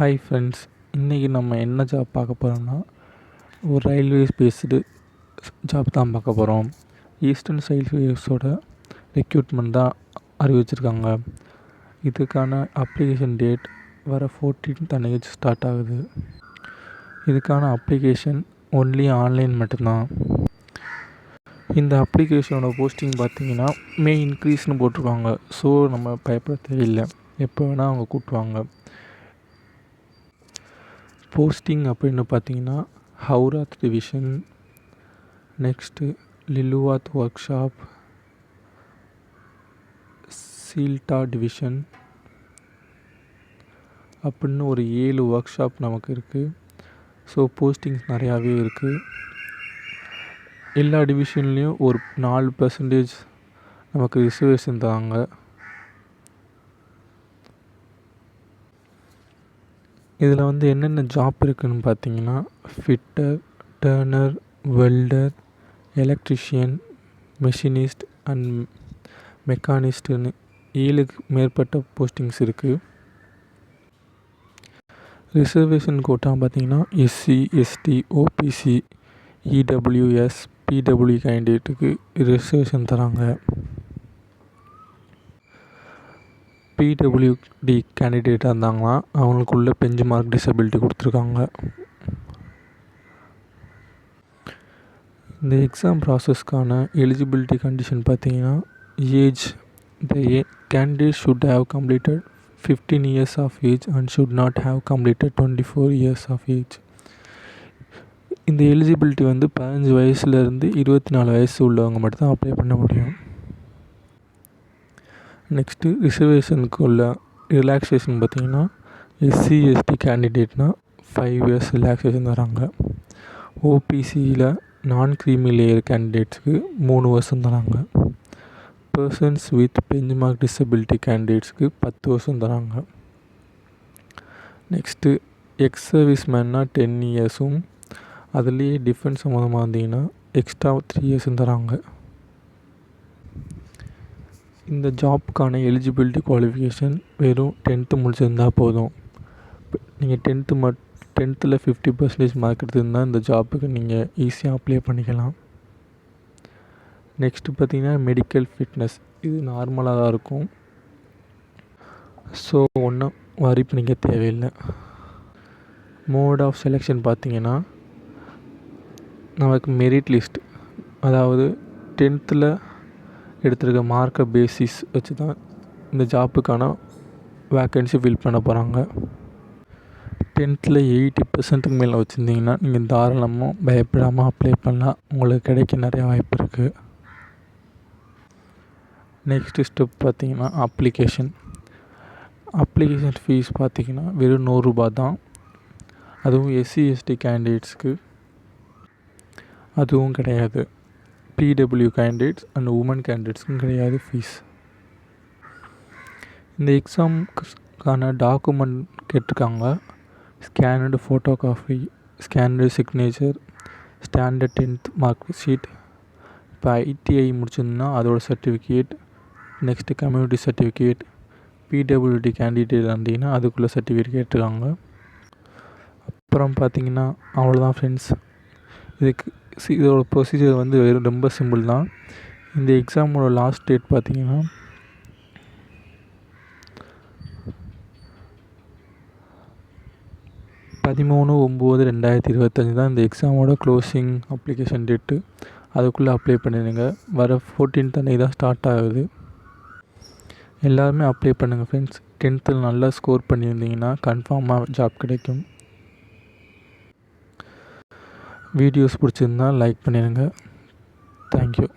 Hi friends, இன்றைக்கி நம்ம என்ன ஜாப் பார்க்க போகிறோம்னா ஒரு ரயில்வேஸ் பேஸ்டு ஜாப் தான் பார்க்க போகிறோம். ஈஸ்டர்ன் ரயில்வேஸோட ரெக்ரூட்மெண்ட் தான் அறிவிச்சிருக்காங்க. இதுக்கான அப்ளிகேஷன் டேட் வர 14th அன்னைக்கு ஸ்டார்ட் ஆகுது. இதுக்கான அப்ளிகேஷன் ஒன்லி ஆன்லைன் மட்டும்தான். இந்த அப்ளிகேஷனோட போஸ்டிங் பார்த்திங்கன்னா மே இன்க்ரீஸ்னு போட்டிருக்காங்க. ஸோ நம்ம பயப்பட தேவையில்லை, எப்போ வேணால் அவங்க கூப்பிடுவாங்க. போஸ்டிங் அப்படின்னு பார்த்தீங்கன்னா ஹவுராத் டிவிஷன், நெக்ஸ்ட்டு லிலுவாத் ஒர்க் ஷாப், சீல்டா டிவிஷன் அப்படின்னு ஒரு 7 ஒர்க் ஷாப் நமக்கு இருக்குது. ஸோ போஸ்டிங்ஸ் நிறையாவே இருக்குது. எல்லா டிவிஷன்லேயும் ஒரு 4% நமக்கு ரிசர்வேஷன் தராங்க. இதில் வந்து என்னென்ன ஜாப் இருக்குதுன்னு பார்த்தீங்கன்னா fitter, turner, welder, electrician, machinist and மெக்கானிஸ்ட்டுன்னு 7க்கு மேற்பட்ட போஸ்டிங்ஸ் இருக்குது. ரிசர்வேஷன் கோட்டா பார்த்திங்கன்னா SC, ST, OBC, EWS, PW கேண்டிடேட்டுக்கு ரிசர்வேஷன் தராங்க. பிடபிள்யூடி கேண்டிடேட்டாக இருந்தாங்கன்னா அவங்களுக்குள்ள பெஞ்ச் மார்க் டிசபிலிட்டி கொடுத்துருக்காங்க. இந்த எக்ஸாம் ப்ராசஸ்க்கான எலிஜிபிலிட்டி கண்டிஷன் பார்த்தீங்கன்னா age, the candidate should have completed 15 years of age and should not have completed 24 years of age. இந்த எலிஜிபிலிட்டி வந்து 15 வயசுலேருந்து 24 வயசு உள்ளவங்க மட்டும்தான் அப்ளை பண்ண முடியும். நெக்ஸ்ட்டு ரிசர்வேஷனுக்கு உள்ள ரிலாக்ஸேஷன் பார்த்திங்கன்னா எஸ்சி, எஸ்டி கேண்டிடேட்னால் 5 years ரிலாக்ஸேஷன் தராங்க. ஓபிசியில் நான் க்ரீமி லேயர் கேண்டிடேட்ஸுக்கு 3 வருஷம் தராங்க. Persons with bench mark disability கேண்டிடேட்ஸ்க்கு 10 வருஷம் தராங்க. நெக்ஸ்ட்டு எக்ஸ் சர்வீஸ் மேன்னா 10 yearsம், அதுலேயே டிஃபென்ஸ் சம்மந்தமாக இருந்தீங்கன்னா எக்ஸ்ட்ரா 3 years தராங்க. இந்த ஜாப்புக்கான எலிஜிபிலிட்டி குவாலிஃபிகேஷன் வெறும் 10th முடிச்சிருந்தால் போதும். நீங்கள் 10th 50% மார்க் எடுத்திருந்தால் இந்த ஜாப்புக்கு நீங்கள் ஈஸியாக அப்ளை பண்ணிக்கலாம். நெக்ஸ்ட்டு பார்த்திங்கன்னா மெடிக்கல் ஃபிட்னஸ், இது நார்மலாக தான் இருக்கும். ஸோ ஒன்றும் வரி பண்ணிக்க தேவையில்லை. மோட் ஆஃப் செலெக்ஷன் பார்த்திங்கன்னா நமக்கு மெரிட் லிஸ்ட், அதாவது 10th எடுத்திருக்க மார்க்கை பேசிஸ் வச்சு தான் இந்த ஜாப்புக்கான வேக்கன்சி ஃபில் பண்ண போகிறாங்க. 10th 80% மேலே வச்சுருந்தீங்கன்னா நீங்கள் தாராளமாக பயப்படாமல் அப்ளை பண்ணலாம். உங்களுக்கு கிடைக்க நிறையா வாய்ப்பு இருக்குது. நெக்ஸ்ட்டு ஸ்டெப் பார்த்திங்கன்னா அப்ளிகேஷன் ஃபீஸ் பார்த்திங்கன்னா வெறும் 100 ரூபா தான். அதுவும் எஸ்சி, எஸ்டி கேண்டிடேட்ஸ்க்கு அதுவும் கிடையாது. பிடபிள்யூ கேண்டிடேட்ஸ் அண்ட் உமன் கேண்டிடேட்ஸ்க்கும் கிடையாது ஃபீஸ். இந்த எக்ஸாமுக்கான டாக்குமெண்ட் கேட்டிருக்காங்க. Scanned photo copy, scanned signature, standard 10th mark sheet, இப்போ ஐடிஐ முடிச்சிருந்தா அதோட certificate, next community certificate, PWD candidate இருந்தீங்கன்னா அதுக்குள்ளே சர்டிஃபிகேட் கேட்டிருக்காங்க. அப்புறம் பார்த்திங்கன்னா அவ்வளோதான் ஃப்ரெண்ட்ஸ். இதோட ப்ரொசீஜர் வந்து ரொம்ப சிம்பிள் தான். இந்த எக்ஸாமோட லாஸ்ட் டேட் பார்த்திங்கன்னா 13/9/2025 தான் இந்த எக்ஸாமோட க்ளோசிங் அப்ளிகேஷன் டேட்டு. அதுக்குள்ளே அப்ளை பண்ணிடுங்க. வர 14th அன்னைக்கு தான் ஸ்டார்ட் ஆகுது. எல்லாருமே அப்ளை பண்ணுங்கள் ஃப்ரெண்ட்ஸ். 10th நல்லா ஸ்கோர் பண்ணியிருந்தீங்கன்னா கன்ஃபார்மாக ஜாப் கிடைக்கும். வீடியோஸ் பிடிச்சிருந்தால் லைக் பண்ணிடுங்க. தேங்க்யூ.